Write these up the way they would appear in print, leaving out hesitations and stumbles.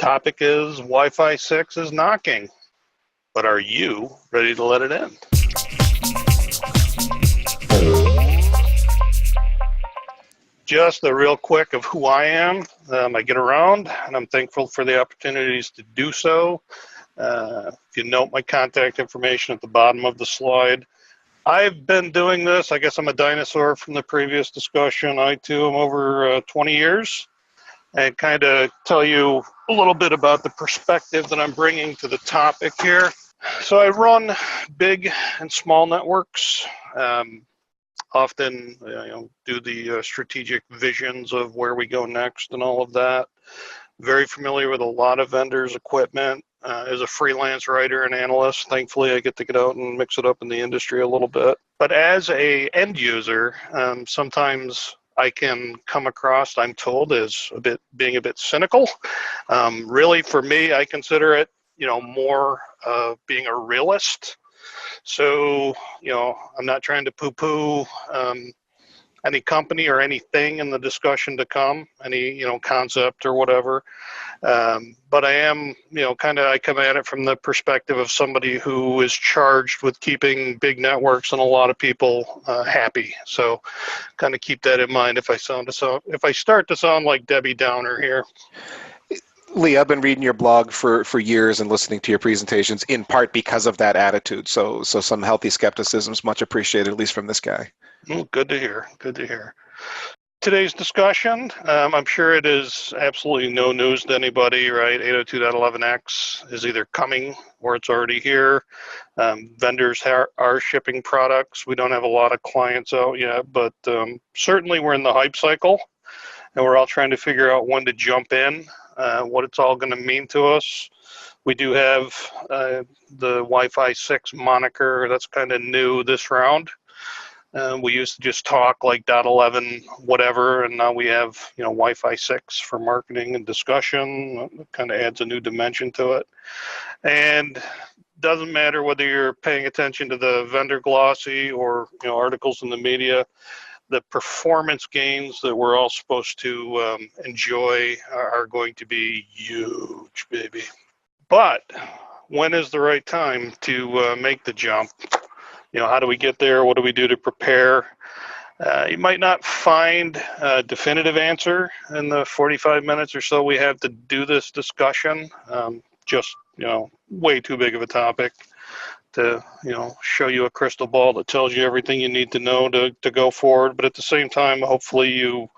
Topic is Wi-Fi 6 is knocking, but are you ready to let it in? Just a real quick of who I am. I get around, and I'm thankful for the opportunities to do so. If you note my contact information at the bottom of the slide. I've been doing this, I guess I'm a dinosaur from the previous discussion. I too am over 20 years. And kind of tell you a little bit about the perspective that I'm bringing to the topic here. So I run big and small networks, often do the strategic visions of where we go next and all of that. Very familiar with a lot of vendors' equipment. As a freelance writer and analyst, thankfully I get to get out and mix it up in the industry a little bit. But as a end user, sometimes I can come across, I'm told, as being a bit cynical. Really, for me, I consider it, more being a realist. So, I'm not trying to poo-poo any company or anything in the discussion to come, any, concept or whatever. But I am, I come at it from the perspective of somebody who is charged with keeping big networks and a lot of people happy. So kind of keep that in mind if I start to sound like Debbie Downer here. Lee, I've been reading your blog for years and listening to your presentations in part because of that attitude. So some healthy skepticism is much appreciated, at least from this guy. Good to hear. Good to hear. Today's discussion, I'm sure it is absolutely no news to anybody, right? 802.11x is either coming or it's already here. Vendors are shipping products. We don't have a lot of clients out yet, but certainly we're in the hype cycle, and we're all trying to figure out when to jump in, what it's all going to mean to us. We do have the Wi-Fi 6 moniker. That's kind of new this round. We used to just talk like .11 whatever, and now we have Wi-Fi 6 for marketing and discussion. It kind of adds a new dimension to it. And doesn't matter whether you're paying attention to the vendor glossy or articles in the media, the performance gains that we're all supposed to enjoy are going to be huge, baby. But when is the right time to make the jump? How do we get there? What do we do to prepare? You might not find a definitive answer in the 45 minutes or so we have to do this discussion. Just, way too big of a topic to, show you a crystal ball that tells you everything you need to know to go forward. But at the same time, hopefully you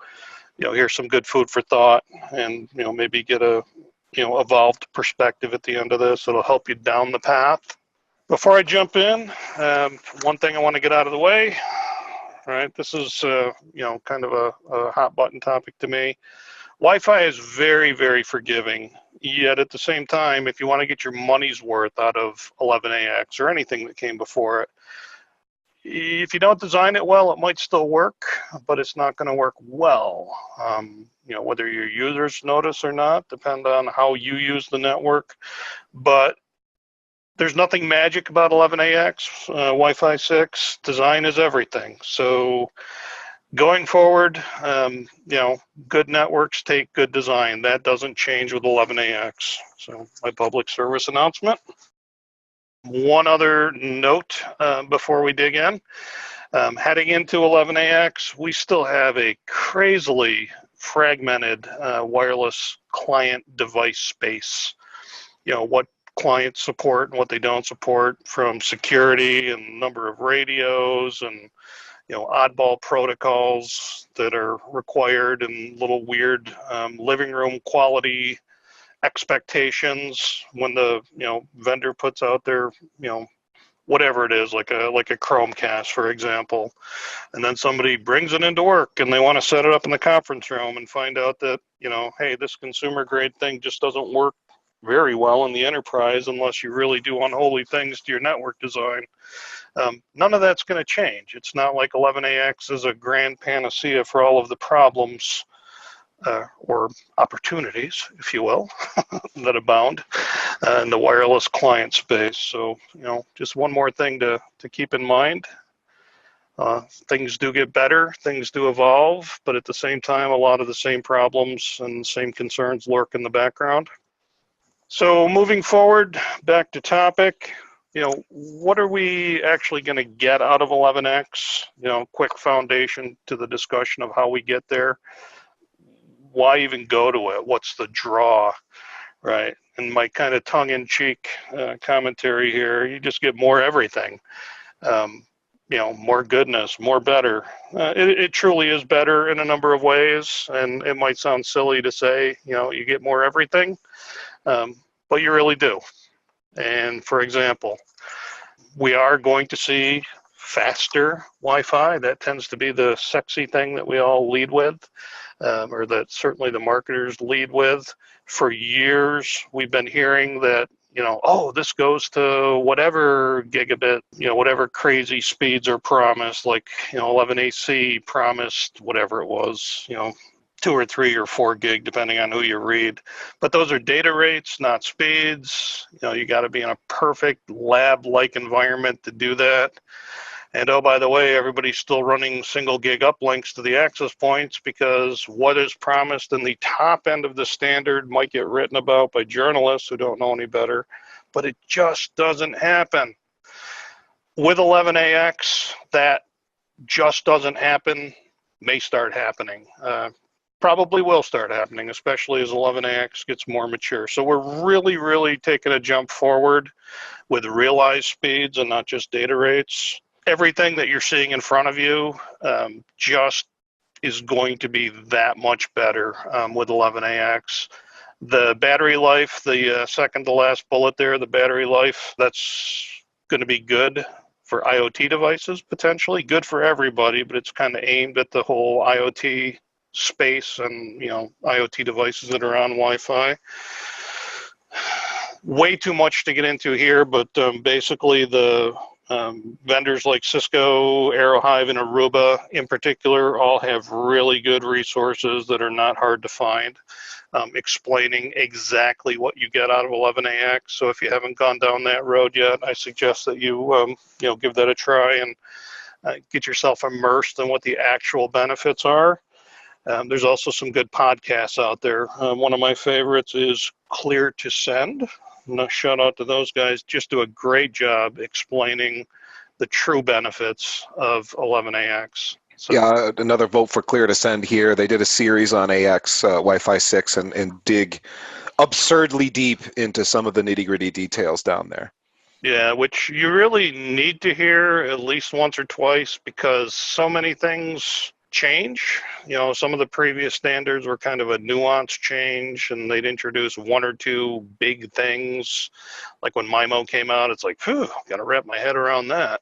hear some good food for thought and, maybe get a, evolved perspective at the end of this. It'll help you down the path. Before I jump in, one thing I want to get out of the way, right? This is, kind of a hot button topic to me. Wi-Fi is very, very forgiving. Yet at the same time, if you want to get your money's worth out of 11AX or anything that came before it, if you don't design it well, it might still work, but it's not going to work well. Whether your users notice or not, depend on how you use the network. But there's nothing magic about 11AX, Wi-Fi 6. Design is everything. So going forward, good networks take good design. That doesn't change with 11AX. So my public service announcement. One other note before we dig in. Heading into 11AX, we still have a crazily fragmented wireless client device space. What clients support and what they don't support, from security and number of radios and oddball protocols that are required and little weird living room quality expectations when the vendor puts out their whatever it is, like a Chromecast, for example, and then somebody brings it into work and they want to set it up in the conference room and find out that hey, this consumer grade thing just doesn't work very well in the enterprise unless you really do unholy things to your network design. None of that's going to change. It's not like 11AX is a grand panacea for all of the problems or opportunities, if you will, that abound in the wireless client space. So, just one more thing to keep in mind. Things do get better, things do evolve, but at the same time, a lot of the same problems and same concerns lurk in the background. So moving forward, back to topic, what are we actually going to get out of 11x? Quick foundation to the discussion of how we get there. Why even go to it? What's the draw, right? And my kind of tongue-in-cheek commentary here, you just get more everything. More goodness, more better. It truly is better in a number of ways, and it might sound silly to say, you get more everything, but you really do. And for example, we are going to see faster Wi-Fi. That tends to be the sexy thing that we all lead with, or that certainly the marketers lead with. For years, we've been hearing that, this goes to whatever gigabit, whatever crazy speeds are promised, like, 11AC promised whatever it was, 2 or 3 or 4 gig, depending on who you read. But those are data rates, not speeds. You got to be in a perfect lab-like environment to do that. And oh, by the way, everybody's still running single gig uplinks to the access points, because what is promised in the top end of the standard might get written about by journalists who don't know any better, but it just doesn't happen. With 11AX, that just doesn't happen, may start happening. Probably will start happening, especially as 11AX gets more mature. So we're really, really taking a jump forward with realized speeds and not just data rates. Everything that you're seeing in front of you just is going to be that much better with 11AX. The battery life, the second to last bullet there, the battery life, that's going to be good for IoT devices, potentially. Good for everybody, but it's kind of aimed at the whole IoT space and IoT devices that are on Wi-Fi. Way too much to get into here, but basically the vendors like Cisco, Aerohive, and Aruba in particular all have really good resources that are not hard to find, explaining exactly what you get out of 11AX. So if you haven't gone down that road yet, I suggest that you give that a try and get yourself immersed in what the actual benefits are. There's also some good podcasts out there. One of my favorites is Clear to Send. Shout out to those guys. Just do a great job explaining the true benefits of 11AX. So, yeah, another vote for Clear to Send here. They did a series on AX, Wi-Fi 6, and dig absurdly deep into some of the nitty-gritty details down there. Yeah, which you really need to hear at least once or twice, because so many things change. Some of the previous standards were kind of a nuance change, and they'd introduce 1 or 2 big things. Like when MIMO came out, it's like, phew, got to wrap my head around that.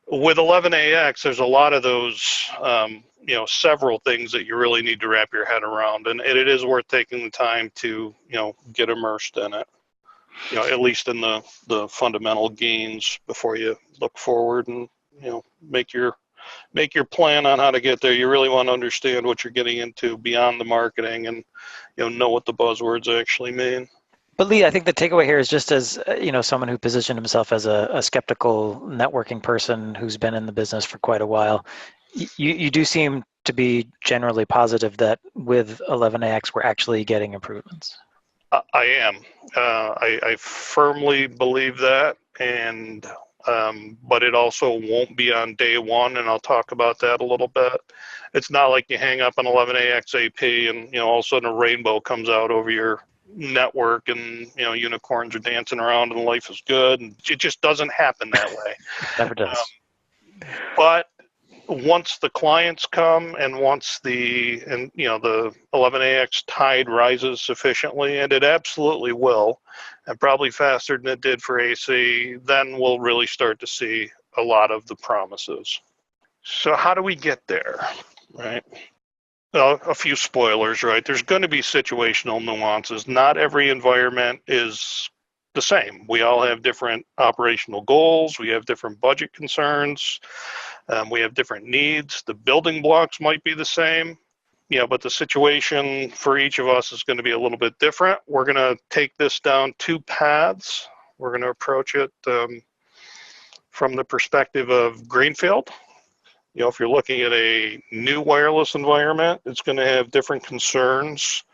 With 11AX, there's a lot of those, several things that you really need to wrap your head around, and it is worth taking the time to, get immersed in it. At least in the fundamental gains before you look forward and, make your plan on how to get there. You really want to understand what you're getting into beyond the marketing and, know what the buzzwords actually mean. But Lee, I think the takeaway here is, just as someone who positioned himself as a skeptical networking person who's been in the business for quite a while, you do seem to be generally positive that with 11AX we're actually getting improvements. I am. I firmly believe that, and but it also won't be on day one, and I'll talk about that a little bit. It's not like you hang up an 11AX AP and all of a sudden a rainbow comes out over your network and unicorns are dancing around and life is good, and it just doesn't happen that way. Never does. But once the clients come and once the 11AX tide rises sufficiently, and it absolutely will, and probably faster than it did for AC, then we'll really start to see a lot of the promises. So how do we get there, right? Well, a few spoilers, right? There's going to be situational nuances. Not every environment is the same. We all have different operational goals. We have different budget concerns. We have different needs. The building blocks might be the same, but the situation for each of us is going to be a little bit different. We're going to take this down 2 paths. We're going to approach it from the perspective of Greenfield. If you're looking at a new wireless environment, it's going to have different concerns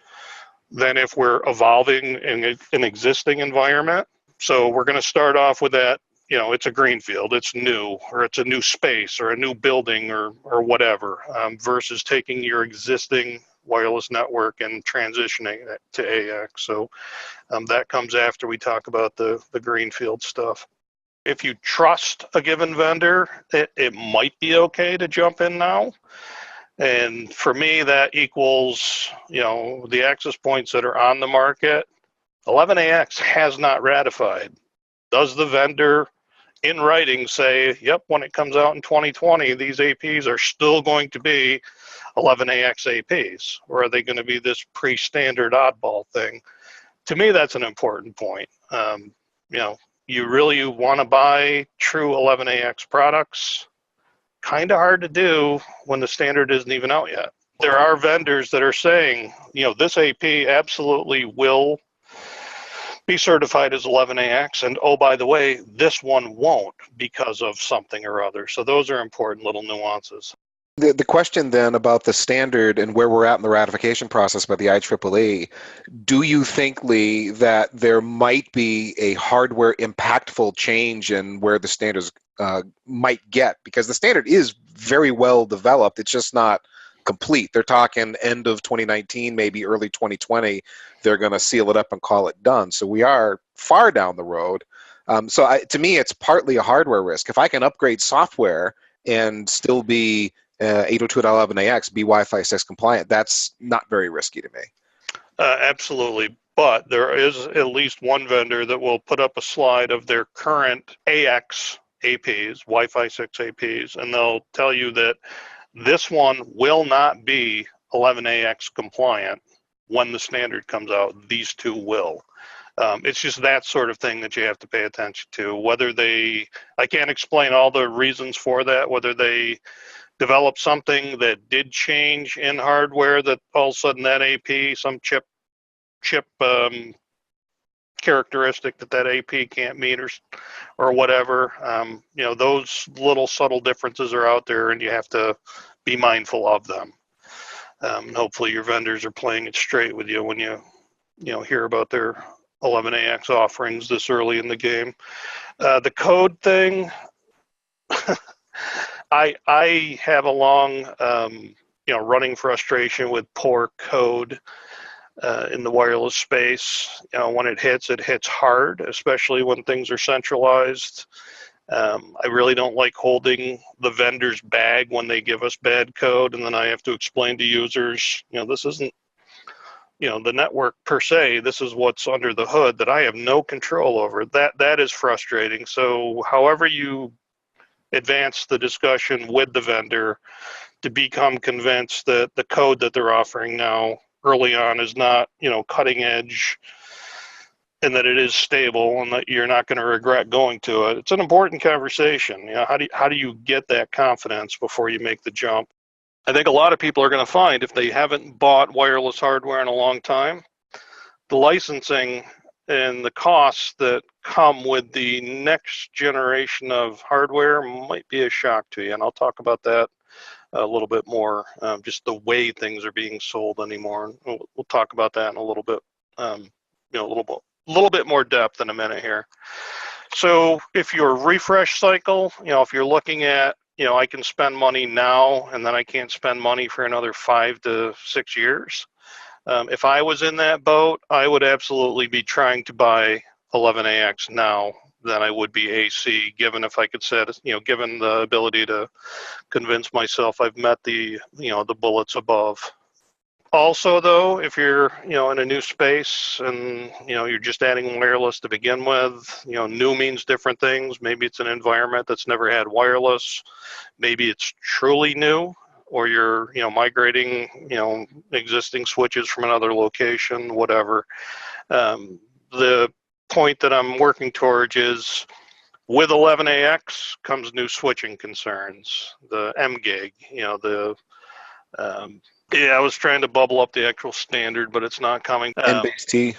than if we're evolving in an existing environment. So we're going to start off with that, it's a greenfield, it's new, or it's a new space or a new building or whatever, versus taking your existing wireless network and transitioning it to AX. So that comes after we talk about the greenfield stuff. If you trust a given vendor, it might be okay to jump in now. And for me, that equals, the access points that are on the market. 11AX has not ratified. Does the vendor in writing say, yep, when it comes out in 2020, these APs are still going to be 11AX APs? Or are they going to be this pre-standard oddball thing? To me, that's an important point. You really want to buy true 11AX products. Kind of hard to do when the standard isn't even out yet. There are vendors that are saying, this AP absolutely will be certified as 11AX, and oh, by the way, this one won't because of something or other. So those are important little nuances. The question then about the standard and where we're at in the ratification process by the IEEE, do you think, Lee, that there might be a hardware impactful change in where the standards might get? Because the standard is very well developed. It's just not complete. They're talking end of 2019, maybe early 2020. They're going to seal it up and call it done. So we are far down the road. To me, it's partly a hardware risk. If I can upgrade software and still be 802.11ax, be Wi-Fi 6 compliant, that's not very risky to me. Absolutely. But there is at least one vendor that will put up a slide of their current AX APs, Wi-Fi 6 APs, and they'll tell you that this one will not be 11AX compliant when the standard comes out. These two will. It's just that sort of thing that you have to pay attention to. I can't explain all the reasons for that, whether they develop something that did change in hardware that all of a sudden that AP, some chip characteristic that AP can't meet or whatever. Those little subtle differences are out there, and you have to be mindful of them. Hopefully your vendors are playing it straight with you when you hear about their 11AX offerings this early in the game. The code thing, I have a long running frustration with poor code in the wireless space. When it hits hard, especially when things are centralized. I really don't like holding the vendor's bag when they give us bad code, and then I have to explain to users, this isn't, the network per se, this is what's under the hood that I have no control over. That is frustrating. So however you advance the discussion with the vendor to become convinced that the code that they're offering now early on is not, cutting edge, and that it is stable and that you're not going to regret going to it. It's an important conversation. How do you get that confidence before you make the jump? I think a lot of people are going to find, if they haven't bought wireless hardware in a long time, the licensing and the costs that come with the next generation of hardware might be a shock to you. And I'll talk about that a little bit more, just the way things are being sold anymore. We'll talk about that in a little bit, a little bit more depth in a minute here. So if your refresh cycle, if you're looking at, I can spend money now and then I can't spend money for another 5 to 6 years. If I was in that boat, I would absolutely be trying to buy 11AX now than I would be AC, given if I could given the ability to convince myself I've met the bullets above. Also, though, if you're, in a new space and, you're just adding wireless to begin with, new means different things. Maybe it's an environment that's never had wireless. Maybe it's truly new, or you're, migrating, existing switches from another location, whatever. The point that I'm working towards is with 11AX comes new switching concerns, the mGig, I was trying to bubble up the actual standard, but it's not coming. NBASE-T.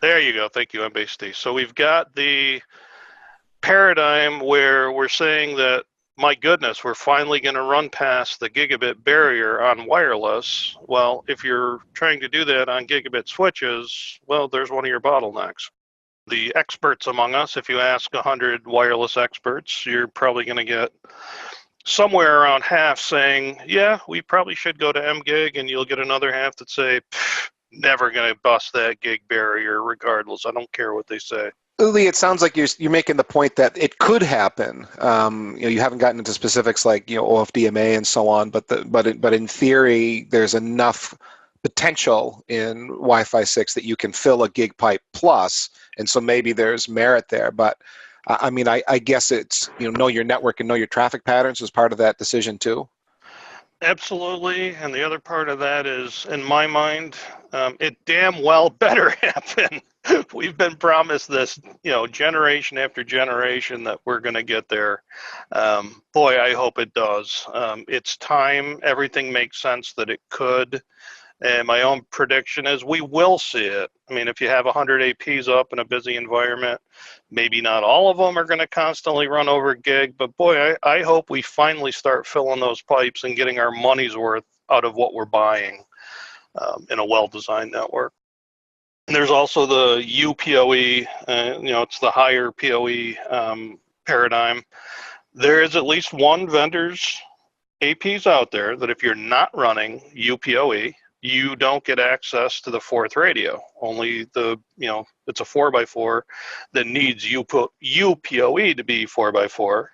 There you go. Thank you, NBASE-T. So we've got the paradigm where we're saying that my goodness, we're finally going to run past the gigabit barrier on wireless. Well, if you're trying to do that on gigabit switches, well, there's one of your bottlenecks. The experts among us, if you ask 100 wireless experts, you're probably going to get somewhere around half saying, yeah, we probably should go to mGig, and you'll get another half that say, never going to bust that gig barrier regardless. I don't care what they say. Lee, it sounds like you're making the point that it could happen. You haven't gotten into specifics like OFDMA and so on, but in theory, there's enough potential in Wi-Fi 6 that you can fill a gig pipe plus, and so maybe there's merit there. But I mean, I guess it's know your network and know your traffic patterns as part of that decision too. Absolutely, and the other part of that is, in my mind, it damn well better happen. We've been promised this, generation after generation that we're going to get there. Boy, I hope it does. It's time. Everything makes sense that it could. And my own prediction is we will see it. I mean, if you have 100 APs up in a busy environment, maybe not all of them are going to constantly run over gig, but boy, I hope we finally start filling those pipes and getting our money's worth out of what we're buying in a well-designed network. And there's also the UPoE, it's the higher PoE paradigm. There is at least one vendor's APs out there that if you're not running UPoE, you don't get access to the fourth radio. Only it's a 4x4 that needs UPoE to be 4x4.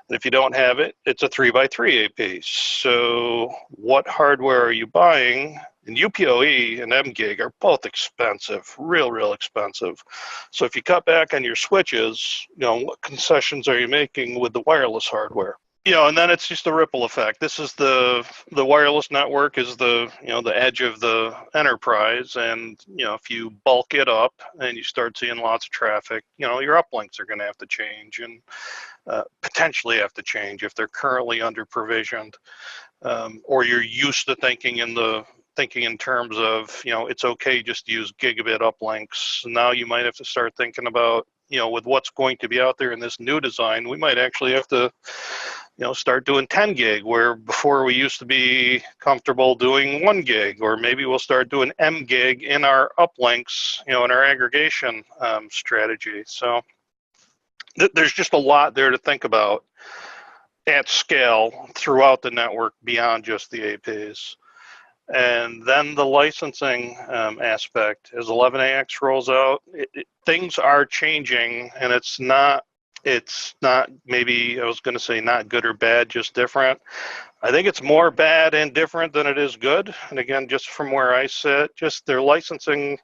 And if you don't have it, it's a 3x3 AP. So what hardware are you buying? And UPoE and mGig are both expensive, real expensive. So if you cut back on your switches, what concessions are you making with the wireless hardware? And then it's just a ripple effect. This is the wireless network is the edge of the enterprise, and if you bulk it up and you start seeing lots of traffic, your uplinks are going to have to change and potentially have to change if they're currently under provisioned, or you're used to thinking in terms of it's okay just to use gigabit uplinks. Now you might have to start thinking about with what's going to be out there in this new design, we might actually have to start doing 10 gig, where before we used to be comfortable doing 1 gig, or maybe we'll start doing mGig in our uplinks, in our aggregation strategy. So there's just a lot there to think about at scale throughout the network beyond just the APs. And then the licensing aspect, as 11AX rolls out, things are changing, and it's not maybe, I was going to say not good or bad, just different. I think it's more bad and different than it is good. And again, just from where I sit, just they're licensing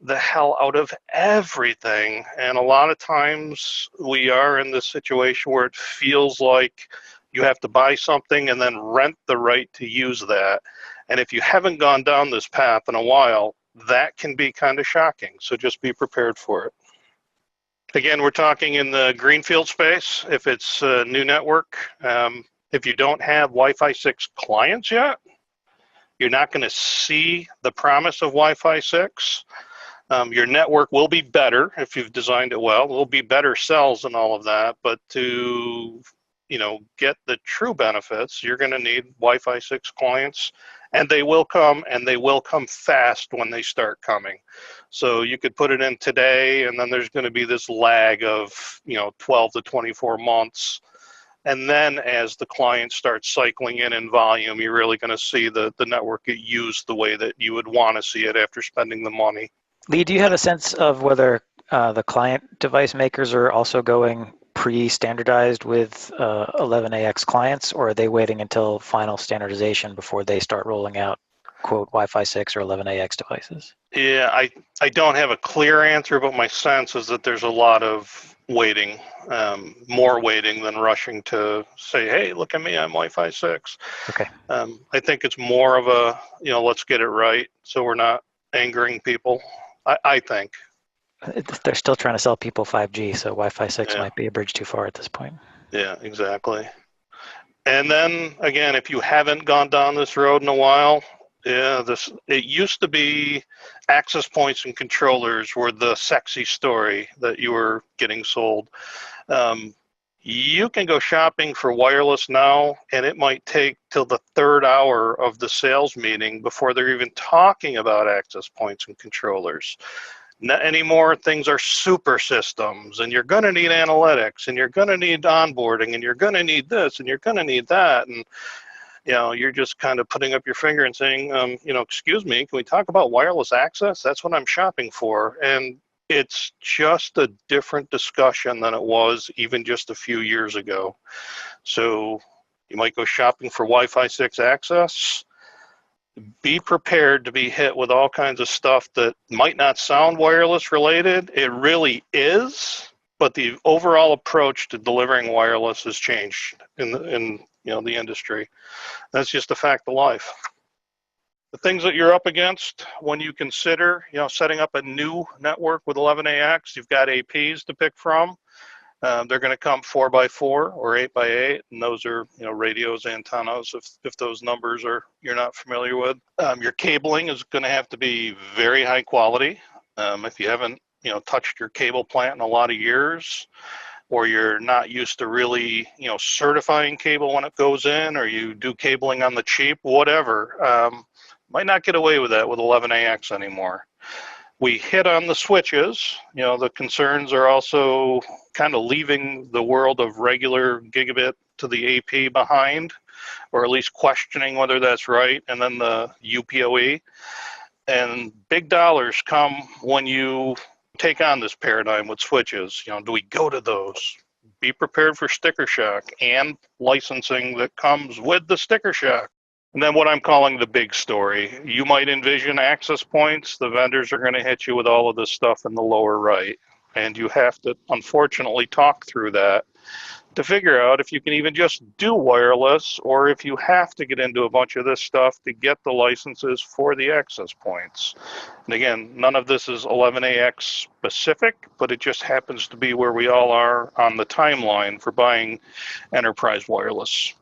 the hell out of everything. And a lot of times we are in this situation where it feels like you have to buy something and then rent the right to use that. And if you haven't gone down this path in a while, that can be kind of shocking. So just be prepared for it. Again, we're talking in the Greenfield space. If it's a new network, if you don't have Wi-Fi 6 clients yet, you're not going to see the promise of Wi-Fi 6. Your network will be better if you've designed it well. There will be better cells and all of that, but to get the true benefits, you're going to need Wi-Fi 6 clients, and they will come fast when they start coming. So you could put it in today, and then there's going to be this lag of 12 to 24 months. And then as the clients start cycling in volume, you're really going to see the network get used the way that you would want to see it after spending the money. Lee, do you have a sense of whether the client device makers are also going pre-standardized with 11AX clients, or are they waiting until final standardization before they start rolling out, quote, Wi-Fi 6 or 11AX devices? Yeah, I don't have a clear answer, but my sense is that there's a lot of waiting, more waiting than rushing to say, hey, look at me, I'm Wi-Fi 6. Okay. I think it's more of a, let's get it right so we're not angering people, I think. They're still trying to sell people 5G, so Wi-Fi 6 might be a bridge too far at this point. Yeah, exactly. And then, again, if you haven't gone down this road in a while, it used to be access points and controllers were the sexy story that you were getting sold. You can go shopping for wireless now, and it might take till the third hour of the sales meeting before they're even talking about access points and controllers. Not anymore, things are super systems, and you're going to need analytics, and you're going to need onboarding, and you're going to need this, and you're going to need that. And you're just kind of putting up your finger and saying, excuse me, can we talk about wireless access? That's what I'm shopping for. And it's just a different discussion than it was even just a few years ago. So you might go shopping for Wi-Fi 6 access. Be prepared to be hit with all kinds of stuff that might not sound wireless related. It really is, but the overall approach to delivering wireless has changed in the industry. That's just a fact of life. The things that you're up against when you consider, setting up a new network with 11AX, you've got APs to pick from. They're going to come 4x4 or 8x8, and those are, radios, antennas, if those numbers you're not familiar with. Your cabling is going to have to be very high quality. If you haven't, touched your cable plant in a lot of years, or you're not used to really, certifying cable when it goes in, or you do cabling on the cheap, whatever, might not get away with that with 11AX anymore. We hit on the switches. The concerns are also kind of leaving the world of regular gigabit to the AP behind, or at least questioning whether that's right, and then the UPoE. And big dollars come when you take on this paradigm with switches. Do we go to those? Be prepared for sticker shock and licensing that comes with the sticker shock. And then what I'm calling the big story. You might envision access points. The vendors are going to hit you with all of this stuff in the lower right. And you have to, unfortunately, talk through that to figure out if you can even just do wireless, or if you have to get into a bunch of this stuff to get the licenses for the access points. And again, none of this is 11AX specific, but it just happens to be where we all are on the timeline for buying enterprise wireless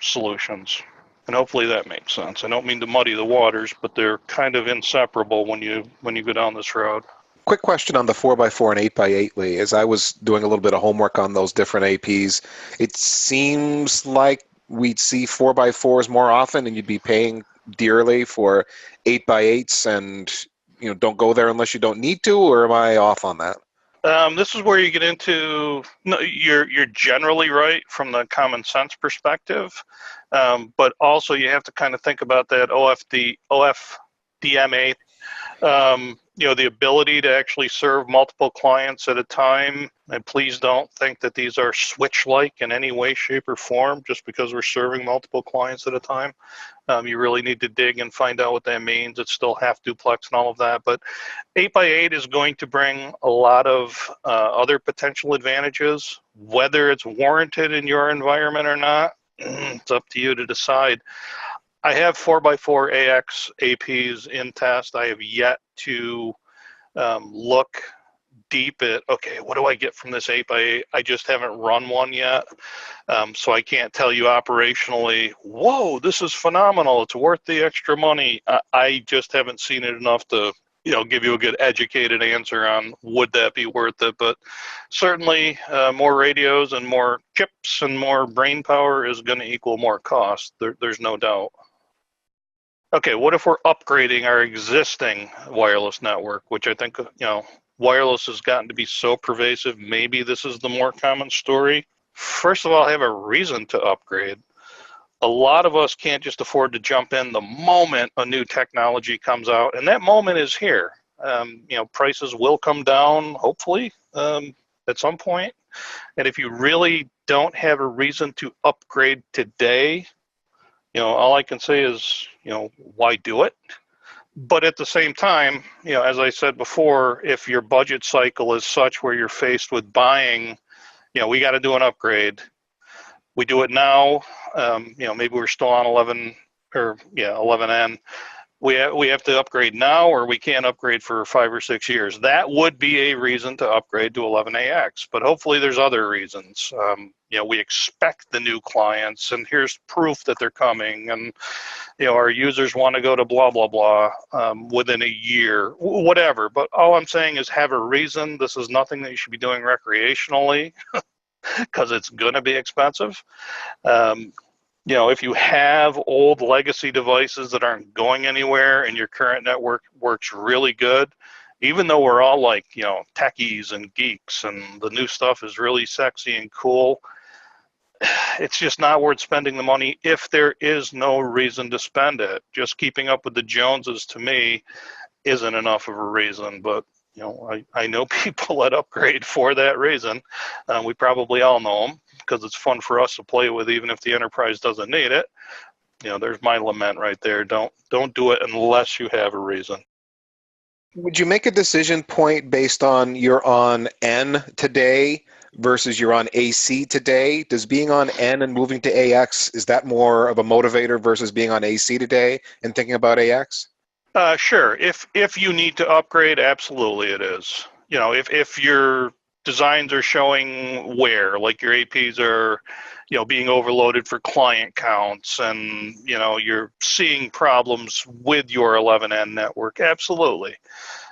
solutions. And hopefully that makes sense. I don't mean to muddy the waters, but they're kind of inseparable when you go down this road. Quick question on the 4x4 and 8x8, Lee. As I was doing a little bit of homework on those different APs, it seems like we'd see 4x4s more often, and you'd be paying dearly for 8x8s, and don't go there unless you don't need to, or am I off on that? This is where you get into, no, you're generally right from the common sense perspective, but also you have to kind of think about that OFDMA, the ability to actually serve multiple clients at a time. And please don't think that these are switch-like in any way, shape, or form just because we're serving multiple clients at a time. You really need to dig and find out what that means. It's still half duplex and all of that. But 8x8 is going to bring a lot of other potential advantages. Whether it's warranted in your environment or not, it's up to you to decide. I have 4x4 AX APs in test. I have yet to look deep at, okay, what do I get from this 8x8? I just haven't run one yet. So I can't tell you operationally, whoa, this is phenomenal. It's worth the extra money. I just haven't seen it enough to give you a good educated answer on would that be worth it. But certainly more radios and more chips and more brain power is going to equal more cost. There's no doubt. Okay, what if we're upgrading our existing wireless network, which I think, wireless has gotten to be so pervasive. Maybe this is the more common story. First of all, have a reason to upgrade. A lot of us can't just afford to jump in the moment a new technology comes out, and that moment is here. Prices will come down, hopefully, at some point. And if you really don't have a reason to upgrade today, all I can say is, why do it? But at the same time, as I said before, if your budget cycle is such where you're faced with buying, we got to do an upgrade. We do it now. Maybe we're still on 11N. We have to upgrade now, or we can't upgrade for 5 or 6 years. That would be a reason to upgrade to 11AX. But hopefully there's other reasons. We expect the new clients, and here's proof that they're coming, and our users want to go to blah blah blah within a year, whatever. But all I'm saying is have a reason. This is nothing that you should be doing recreationally. because it's going to be expensive. If you have old legacy devices that aren't going anywhere and your current network works really good, even though we're all like, techies and geeks and the new stuff is really sexy and cool, it's just not worth spending the money if there is no reason to spend it. Just keeping up with the Joneses, to me, isn't enough of a reason. But I know people that upgrade for that reason. We probably all know them because it's fun for us to play with, even if the enterprise doesn't need it. There's my lament right there. Don't do it unless you have a reason. Would you make a decision point based on you're on N today versus you're on AC today? Does being on N and moving to AX, is that more of a motivator versus being on AC today and thinking about AX? Sure. If you need to upgrade, absolutely it is. If your designs are showing wear, like your APs are, being overloaded for client counts, and you're seeing problems with your 11N network, absolutely.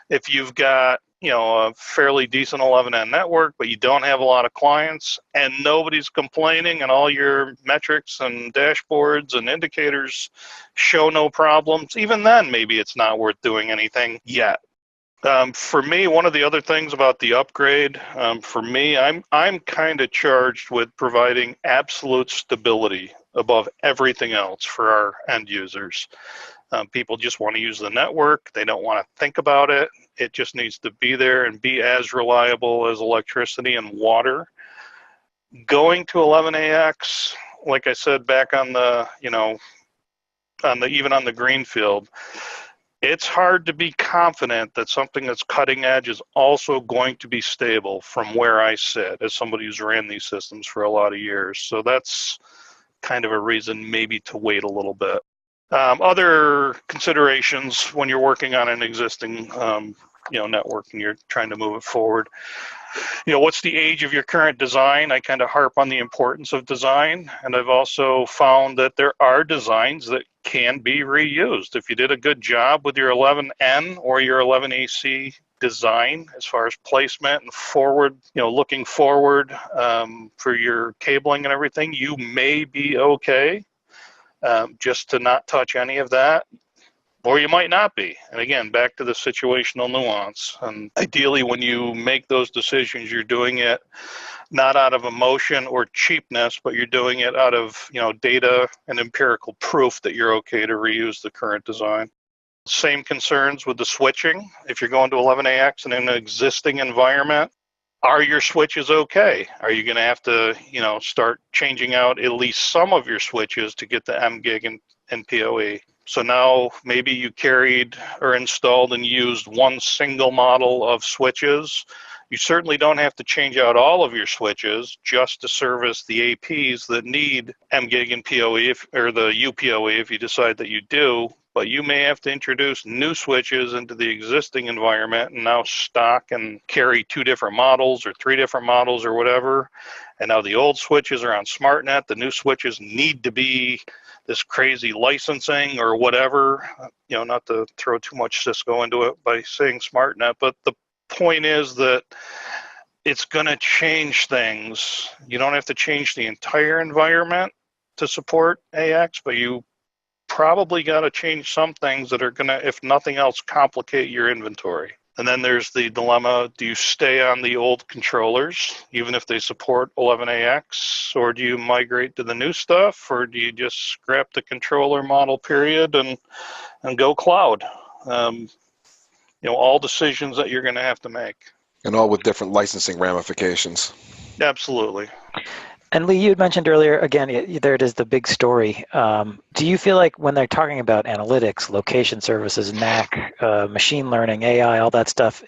If you've got a fairly decent 11N network, but you don't have a lot of clients and nobody's complaining and all your metrics and dashboards and indicators show no problems, even then maybe it's not worth doing anything yet. For me, one of the other things about the upgrade, for me, I'm kind of charged with providing absolute stability above everything else for our end users. People just want to use the network. They don't want to think about it. It just needs to be there and be as reliable as electricity and water. Going to 11AX, like I said back on the, even on the Greenfield, it's hard to be confident that something that's cutting edge is also going to be stable from where I sit as somebody who's ran these systems for a lot of years. So that's kind of a reason maybe to wait a little bit. Other considerations when you're working on an existing network and you're trying to move it forward. What's the age of your current design? I kind of harp on the importance of design, and I've also found that there are designs that can be reused. If you did a good job with your 11N or your 11AC design as far as placement and forward, looking forward for your cabling and everything, you may be okay. Just to not touch any of that, or you might not be. And again, back to the situational nuance. And ideally, when you make those decisions, you're doing it not out of emotion or cheapness, but you're doing it out of data and empirical proof that you're okay to reuse the current design. Same concerns with the switching. If you're going to 11AX in an existing environment, are your switches okay? Are you going to have to, start changing out at least some of your switches to get the mGig and NBASE-T? So now maybe you carried or installed and used one single model of switches. You certainly don't have to change out all of your switches just to service the APs that need mGig and PoE, or the UPoE if you decide that you do. But you may have to introduce new switches into the existing environment and now stock and carry 2 different models or 3 different models or whatever. And now the old switches are on SmartNet. The new switches need to be this crazy licensing or whatever. Not to throw too much Cisco into it by saying SmartNet, but the point is that it's going to change things. You don't have to change the entire environment to support AX, but you probably got to change some things that are going to, if nothing else, complicate your inventory. And then there's the dilemma, do you stay on the old controllers, even if they support 11AX, or do you migrate to the new stuff, or do you just scrap the controller model, period, and go cloud? All decisions that you're going to have to make. And all with different licensing ramifications. Absolutely. And Lee, you had mentioned earlier, again, there it is, the big story. Do you feel like when they're talking about analytics, location services, NAC, machine learning, AI, all that stuff,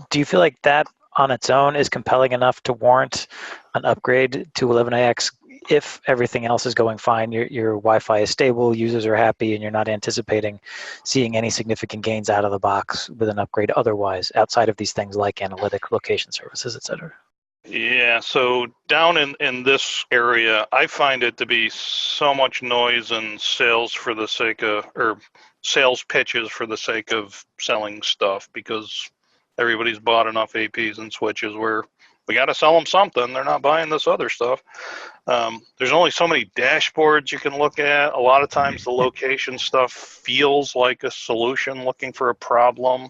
do you feel like that on its own is compelling enough to warrant an upgrade to 11AX if everything else is going fine, your Wi-Fi is stable, users are happy, and you're not anticipating seeing any significant gains out of the box with an upgrade otherwise, outside of these things like analytic, location services, et cetera? Yeah, so down in this area, I find it to be so much noise and sales for the sake of, or sales pitches for the sake of selling stuff, because everybody's bought enough APs and switches where we got to sell them something. They're not buying this other stuff. There's only so many dashboards you can look at. A lot of times the location stuff feels like a solution looking for a problem.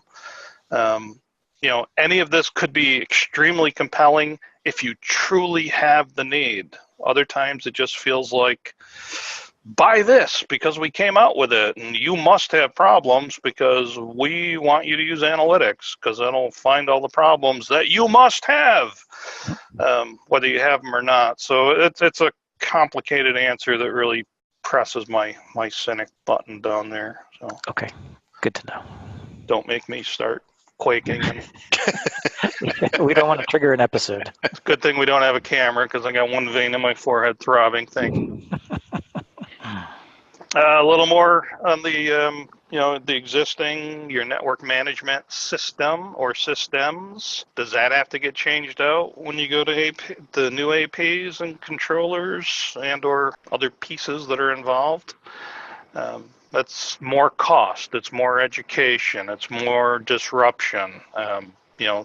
Any of this could be extremely compelling if you truly have the need. Other times it just feels like, buy this because we came out with it, and you must have problems because we want you to use analytics because that'll find all the problems that you must have, whether you have them or not. So it's a complicated answer that really presses my cynic button down there. So Okay, good to know. Don't make me start quaking. And we don't want to trigger an episode. it's a good thing we don't have a camera because I got one vein in my forehead throbbing. Thank you. A little more on the the existing, your network management system or systems. Does that have to get changed out when you go to the new APs and controllers and or other pieces that are involved? That's more cost. It's more education. It's more disruption.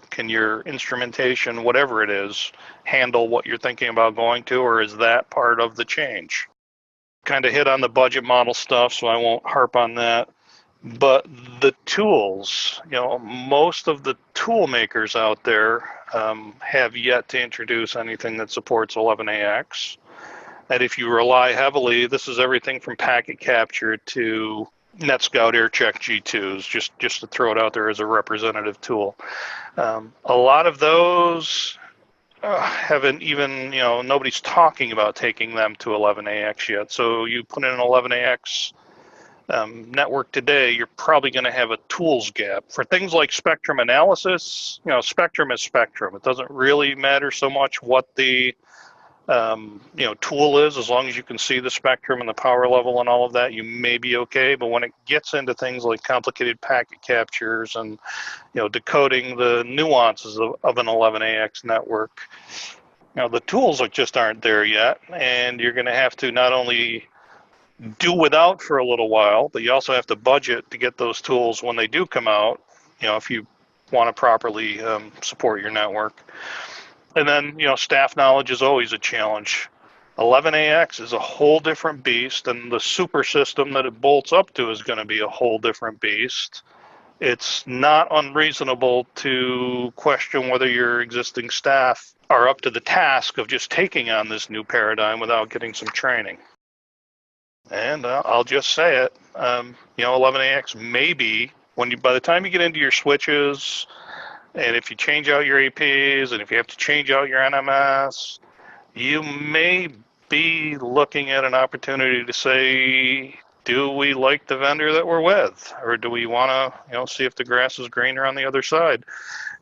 Can your instrumentation, whatever it is, handle what you're thinking about going to, or is that part of the change? Kind of hit on the budget model stuff, so I won't harp on that. But the tools, most of the tool makers out there have yet to introduce anything that supports 11AX. And if you rely heavily, this is everything from packet capture to NetScout AirCheck G2s, just to throw it out there as a representative tool. A lot of those haven't even, nobody's talking about taking them to 11AX yet. So you put in an 11AX network today, you're probably going to have a tools gap. For things like spectrum analysis, spectrum is spectrum. It doesn't really matter so much what the tool is, as long as you can see the spectrum and the power level and all of that, you may be okay. But when it gets into things like complicated packet captures and decoding the nuances of an 11AX network, the tools just aren't there yet, and you're going to have to not only do without for a little while, but you also have to budget to get those tools when they do come out, if you want to properly support your network. And then, staff knowledge is always a challenge. 11AX is a whole different beast, and the super system that it bolts up to is going to be a whole different beast. It's not unreasonable to question whether your existing staff are up to the task of just taking on this new paradigm without getting some training. And I'll just say it, 11AX may be, by the time you get into your switches, and if you change out your APs, and if you have to change out your NMS, you may be looking at an opportunity to say, do we like the vendor that we're with? Or do we want to see if the grass is greener on the other side?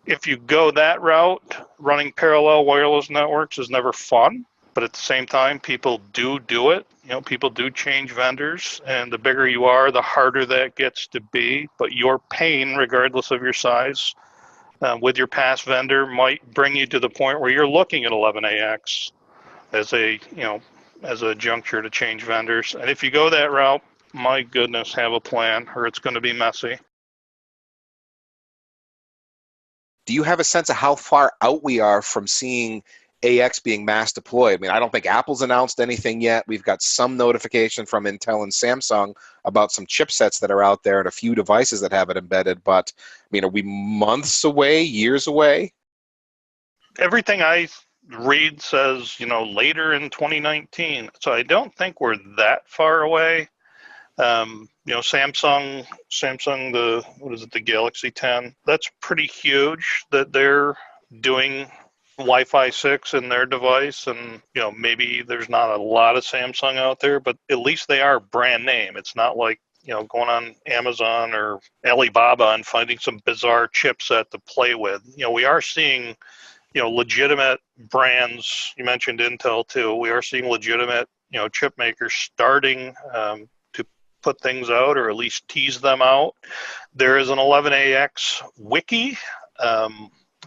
If you go that route, running parallel wireless networks is never fun. But at the same time, people do it. People do change vendors. And the bigger you are, the harder that gets to be. But your pain, regardless of your size, with your past vendor might bring you to the point where you're looking at 11AX as a juncture to change vendors. And if you go that route, my goodness, have a plan, or it's going to be messy. Do you have a sense of how far out we are from seeing AX being mass deployed? I mean, I don't think Apple's announced anything yet. We've got some notification from Intel and Samsung about some chipsets that are out there and a few devices that have it embedded. But, are we months away, years away? Everything I read says, later in 2019. So I don't think we're that far away. Samsung, the Galaxy 10, that's pretty huge that they're doing Wi-Fi 6 in their device, and maybe there's not a lot of Samsung out there, but at least they are brand name. It's not like going on Amazon or Alibaba and finding some bizarre chipset to play with. We are seeing legitimate brands. You mentioned Intel too. We are seeing legitimate chip makers starting to put things out, or at least tease them out. There is an 11AX wiki.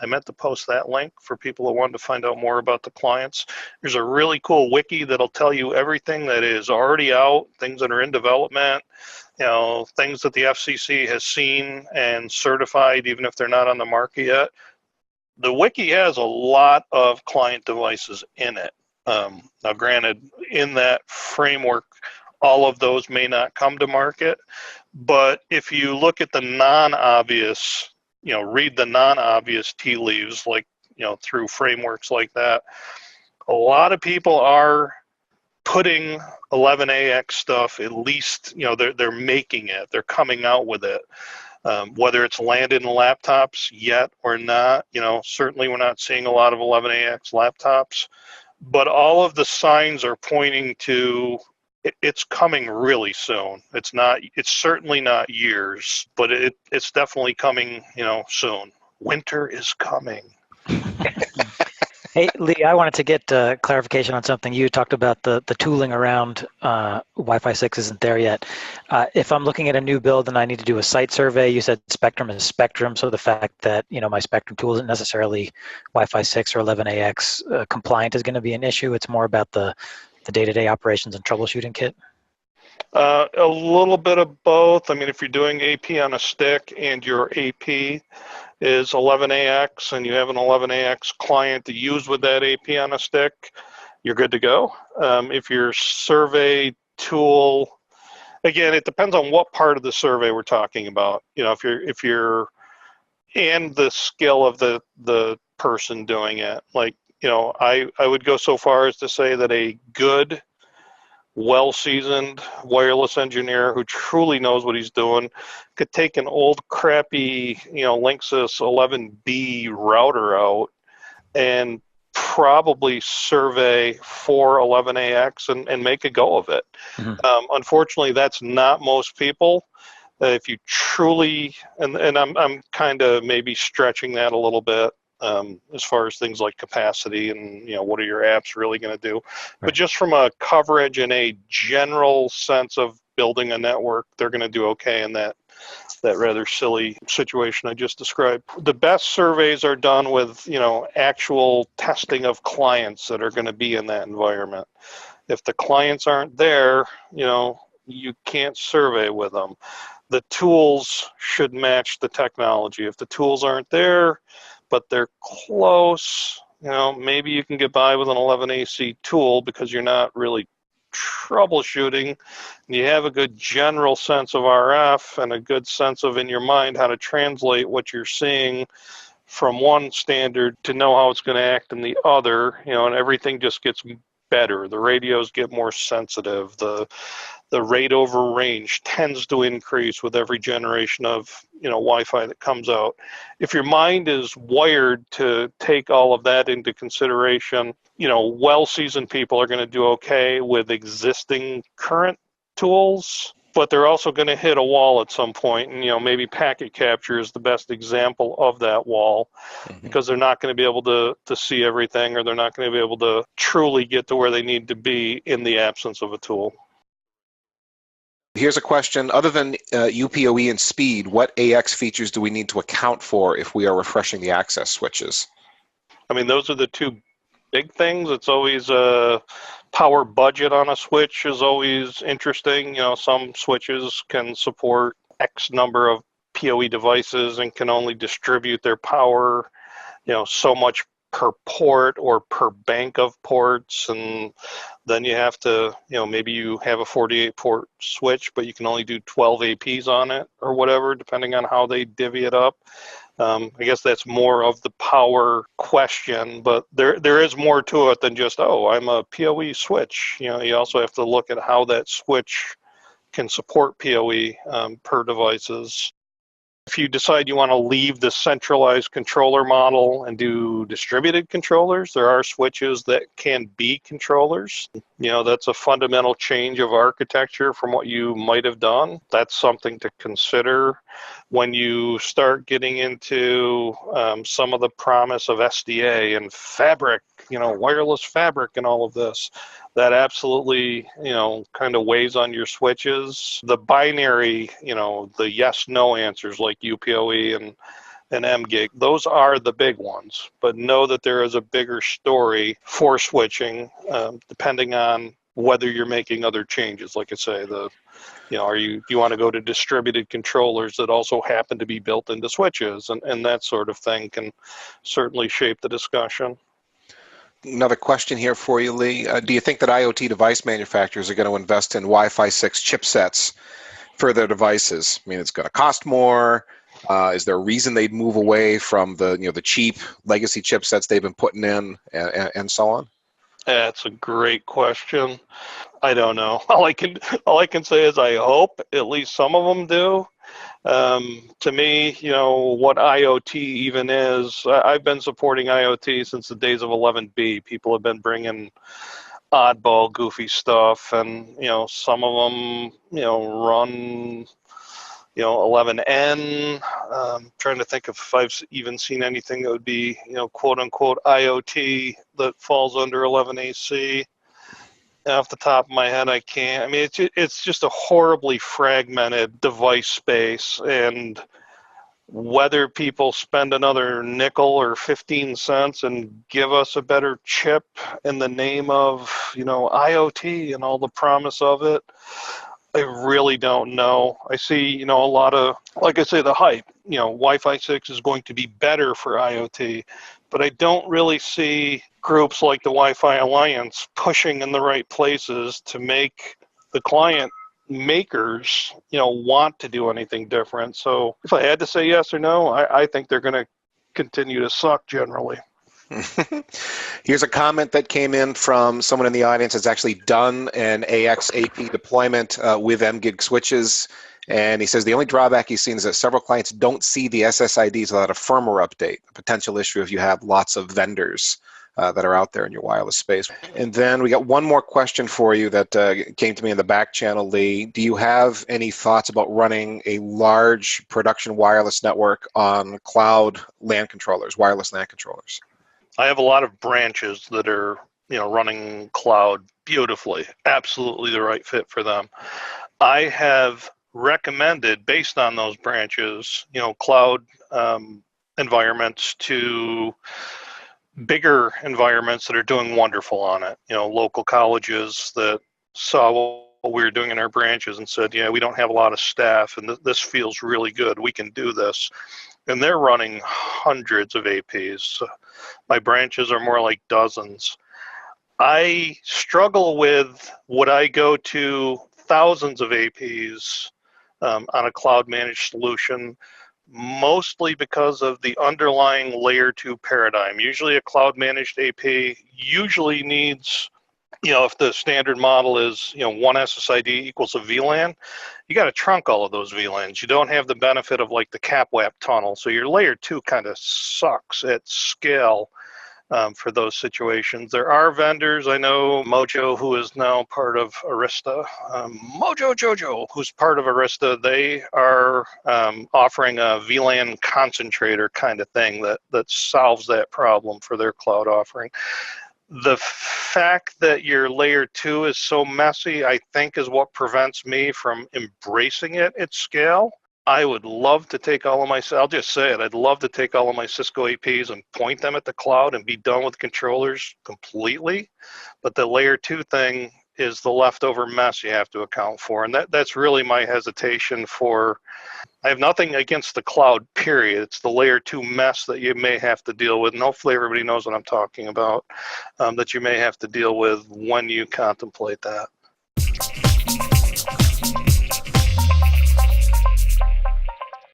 I meant to post that link for people who wanted to find out more about the clients. There's a really cool wiki that'll tell you everything that is already out, things that are in development, things that the FCC has seen and certified, even if they're not on the market yet. The wiki has a lot of client devices in it. Now, granted, in that framework, all of those may not come to market, but if you look at the non-obvious, read the non-obvious tea leaves, like, through frameworks like that, a lot of people are putting 11ax stuff, at least, they're making it, they're coming out with it. Whether it's landed in laptops yet or not, certainly we're not seeing a lot of 11ax laptops, but all of the signs are pointing to it's coming really soon. It's certainly not years, but it's definitely coming, soon. Winter is coming. Hey, Lee, I wanted to get clarification on something. You talked about the tooling around Wi-Fi 6 isn't there yet. If I'm looking at a new build and I need to do a site survey, you said Spectrum is Spectrum, so the fact that my Spectrum tool isn't necessarily Wi-Fi 6 or 11ax compliant is going to be an issue. It's more about the day-to-day operations and troubleshooting kit? A little bit of both. I mean, if you're doing AP on a stick and your AP is 11ax and you have an 11ax client to use with that AP on a stick, you're good to go. If your survey tool, again, it depends on what part of the survey we're talking about. If you're and the skill of the person doing it. Like, I would go so far as to say that a good, well-seasoned wireless engineer who truly knows what he's doing could take an old crappy, Linksys 11B router out and probably survey for 11ax and make a go of it. Mm-hmm. Unfortunately, that's not most people. If you truly, and I'm kind of maybe stretching that a little bit, as far as things like capacity and what are your apps really going to do, right. But just from a coverage and a general sense of building a network, they're going to do okay in that rather silly situation I just described. The best surveys are done with actual testing of clients that are going to be in that environment. If the clients aren't there, you can't survey with them. The tools should match the technology. If the tools aren't there, but they're close, maybe you can get by with an 11AC tool because you're not really troubleshooting. You have a good general sense of RF and a good sense of, in your mind, how to translate what you're seeing from one standard to know how it's going to act in the other, and everything just gets better. The radios get more sensitive. The rate over range tends to increase with every generation of Wi-Fi that comes out. If your mind is wired to take all of that into consideration, well-seasoned people are going to do okay with existing current tools, but they're also going to hit a wall at some point. And maybe packet capture is the best example of that wall, mm-hmm. because they're not going to be able to see everything, or they're not going to be able to truly get to where they need to be in the absence of a tool. Here's a question. Other than UPoE and speed, what AX features do we need to account for if we are refreshing the access switches? I mean, those are the two big things. It's always a power budget on a switch is always interesting. Some switches can support X number of PoE devices and can only distribute their power, so much per port or per bank of ports, and then you have to, maybe you have a 48 port switch, but you can only do 12 APs on it or whatever, depending on how they divvy it up. I guess that's more of the power question, but there is more to it than just, I'm a PoE switch. You also have to look at how that switch can support PoE per devices. If you decide you want to leave the centralized controller model and do distributed controllers, there are switches that can be controllers. That's a fundamental change of architecture from what you might have done. That's something to consider when you start getting into some of the promise of SDA and fabric, wireless fabric and all of this. That absolutely, kind of weighs on your switches. The binary, the yes/no answers like UPoE and mGig, those are the big ones. But know that there is a bigger story for switching, depending on whether you're making other changes. Like I say, the do you want to go to distributed controllers that also happen to be built into switches, and that sort of thing can certainly shape the discussion. Another question here for you, Lee. Do you think that IoT device manufacturers are going to invest in Wi-Fi 6 chipsets for their devices? I mean, it's going to cost more. Is there a reason they'd move away from the cheap legacy chipsets they've been putting in, and so on? That's a great question. I don't know. All I can say is I hope at least some of them do. To me, what IoT even is, I've been supporting IoT since the days of 11B. People have been bringing oddball, goofy stuff, and some of them, run, 11N. Trying to think if I've even seen anything that would be, quote unquote IoT that falls under 11AC. Off the top of my head, I can't. I mean, it's just a horribly fragmented device space, and whether people spend another nickel or 15 cents and give us a better chip in the name of, IoT and all the promise of it, I really don't know. I see, a lot of, like I say, the hype, Wi-Fi 6 is going to be better for IoT, but I don't really see groups like the Wi-Fi Alliance pushing in the right places to make the client makers, want to do anything different. So if I had to say yes or no, I think they're going to continue to suck generally. Here's a comment that came in from someone in the audience that's actually done an AX AP deployment with mGig switches. And he says the only drawback he's seen is that several clients don't see the SSIDs without a firmware update, a potential issue if you have lots of vendors that are out there in your wireless space. And then we got one more question for you that came to me in the back channel, Lee. Do you have any thoughts about running a large production wireless network on cloud LAN controllers, wireless LAN controllers? I have a lot of branches that are, running cloud beautifully, absolutely the right fit for them. I have recommended, based on those branches, cloud environments to bigger environments that are doing wonderful on it. Local colleges that saw what we were doing in our branches and said, we don't have a lot of staff and this feels really good. We can do this. And they're running hundreds of APs. My branches are more like dozens. I struggle with, would I go to thousands of APs on a cloud managed solution, mostly because of the underlying layer 2 paradigm. Usually a cloud managed AP usually needs, if the standard model is, one SSID equals a VLAN, you got to trunk all of those VLANs. You don't have the benefit of like the CapWAP tunnel. So your layer 2 kind of sucks at scale for those situations. There are vendors, I know Mojo, who is now part of Arista, Mojo Jojo, who's part of Arista, they are offering a VLAN concentrator kind of thing that solves that problem for their cloud offering. The fact that your layer 2 is so messy, I think, is what prevents me from embracing it at scale. I would love to take all of my, I'll just say it, I'd love to take all of my Cisco APs and point them at the cloud and be done with controllers completely. But the layer 2 thing is the leftover mess you have to account for. And that's really my hesitation for, I have nothing against the cloud, period. It's the layer 2 mess that you may have to deal with. And hopefully everybody knows what I'm talking about, that you may have to deal with when you contemplate that.